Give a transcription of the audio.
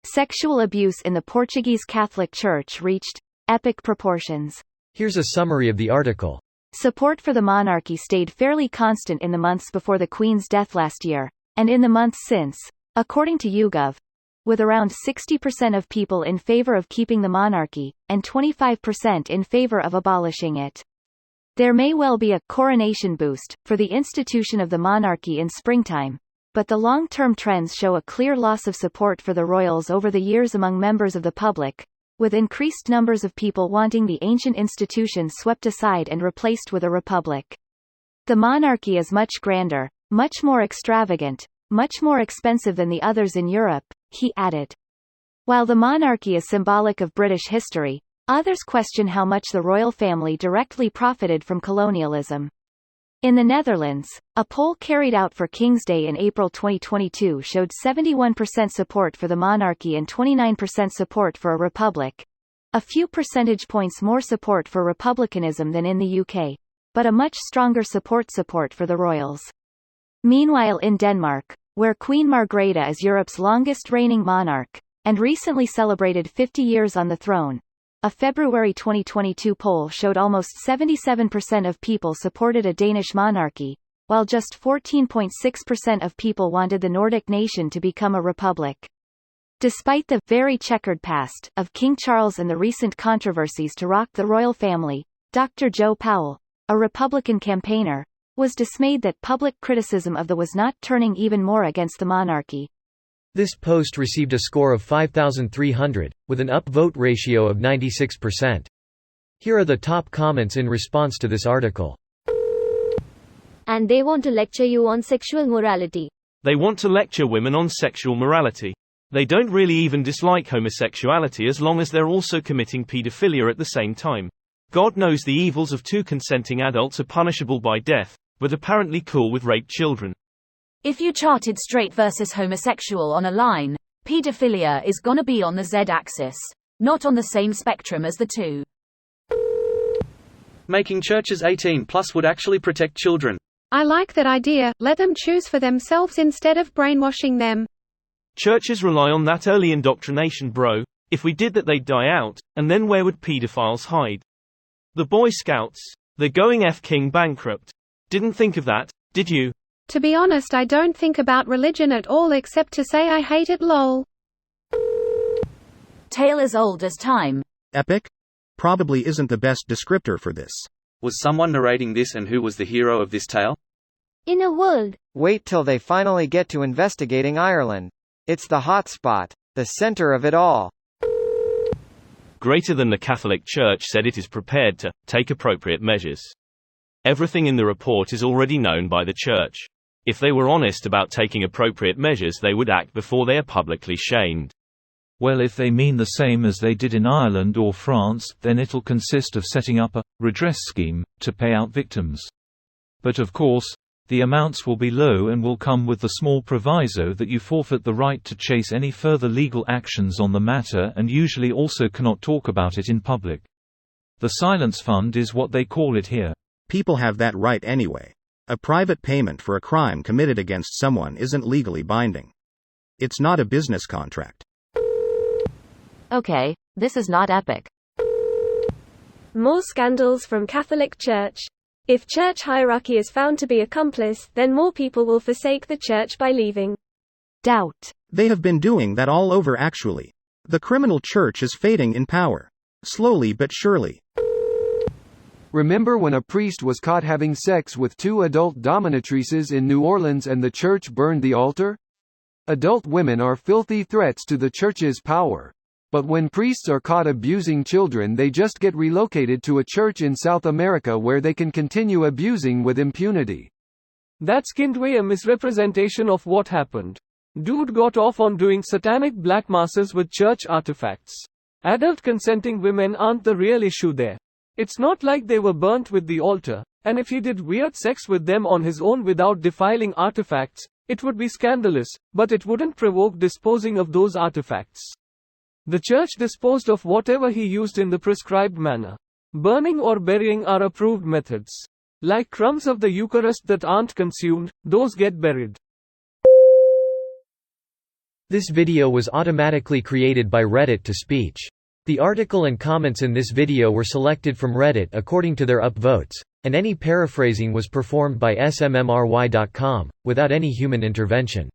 Sexual abuse in the Portuguese Catholic Church reached epic proportions. Here's a summary of the article. Support for the monarchy stayed fairly constant in the months before the Queen's death last year, and in the months since, according to YouGov, with around 60% of people in favor of keeping the monarchy, and 25% in favor of abolishing it. There may well be a coronation boost for the institution of the monarchy in springtime, but the long-term trends show a clear loss of support for the royals over the years among members of the public, with increased numbers of people wanting the ancient institution swept aside and replaced with a republic. The monarchy is much grander, much more extravagant, much more expensive than the others in Europe, he added. While the monarchy is symbolic of British history, others question how much the royal family directly profited from colonialism. In the Netherlands, a poll carried out for King's Day in April 2022 showed 71% support for the monarchy and 29% support for a republic. A few percentage points more support for republicanism than in the UK, but a much stronger support for the royals. Meanwhile in Denmark, where Queen Margrethe is Europe's longest reigning monarch, and recently celebrated 50 years on the throne, a February 2022 poll showed almost 77% of people supported a Danish monarchy, while just 14.6% of people wanted the Nordic nation to become a republic. Despite the very checkered past of King Charles and the recent controversies to rock the royal family, Dr. Joe Powell, a Republican campaigner, was dismayed that public criticism of the was not turning even more against the monarchy. This post received a score of 5,300, with an upvote ratio of 96%. Here are the top comments in response to this article. And they want to lecture you on sexual morality. They want to lecture women on sexual morality. They don't really even dislike homosexuality as long as they're also committing pedophilia at the same time. God knows the evils of two consenting adults are punishable by death, but apparently cool with raped children. If you charted straight versus homosexual on a line, pedophilia is gonna be on the Z-axis, not on the same spectrum as the two. Making churches 18 plus would actually protect children. I like that idea, let them choose for themselves instead of brainwashing them. Churches rely on that early indoctrination, bro. If we did that they'd die out, and then where would pedophiles hide? The Boy Scouts, they're going f***ing bankrupt. Didn't think of that, did you? To be honest, I don't think about religion at all except to say I hate it, lol. Tale as old as time. Epic? Probably isn't the best descriptor for this. Was someone narrating this, and who was the hero of this tale? In a world. Wait till they finally get to investigating Ireland. It's the hot spot, the center of it all. Greater than the Catholic Church said it is prepared to take appropriate measures. Everything in the report is already known by the Church. If they were honest about taking appropriate measures, they would act before they are publicly shamed. Well, if they mean the same as they did in Ireland or France, then it'll consist of setting up a redress scheme to pay out victims. But of course, the amounts will be low and will come with the small proviso that you forfeit the right to chase any further legal actions on the matter and usually also cannot talk about it in public. The silence fund is what they call it here. People have that right anyway. A private payment for a crime committed against someone isn't legally binding. It's not a business contract. Okay, this is not epic. More scandals from Catholic Church. If church hierarchy is found to be accomplice, then more people will forsake the church by leaving. Doubt. They have been doing that all over actually. The criminal church is fading in power. Slowly but surely. Remember when a priest was caught having sex with two adult dominatrices in New Orleans and the church burned the altar? Adult women are filthy threats to the church's power. But when priests are caught abusing children, they just get relocated to a church in South America where they can continue abusing with impunity. That's kindly a misrepresentation of what happened. Dude got off on doing satanic black masses with church artifacts. Adult consenting women aren't the real issue there. It's not like they were burnt with the altar, and if he did weird sex with them on his own without defiling artifacts, it would be scandalous, but it wouldn't provoke disposing of those artifacts. The church disposed of whatever he used in the prescribed manner. Burning or burying are approved methods. Like crumbs of the Eucharist that aren't consumed, those get buried. This video was automatically created by Reddit to speech. The article and comments in this video were selected from Reddit according to their upvotes, and any paraphrasing was performed by smmry.com, without any human intervention.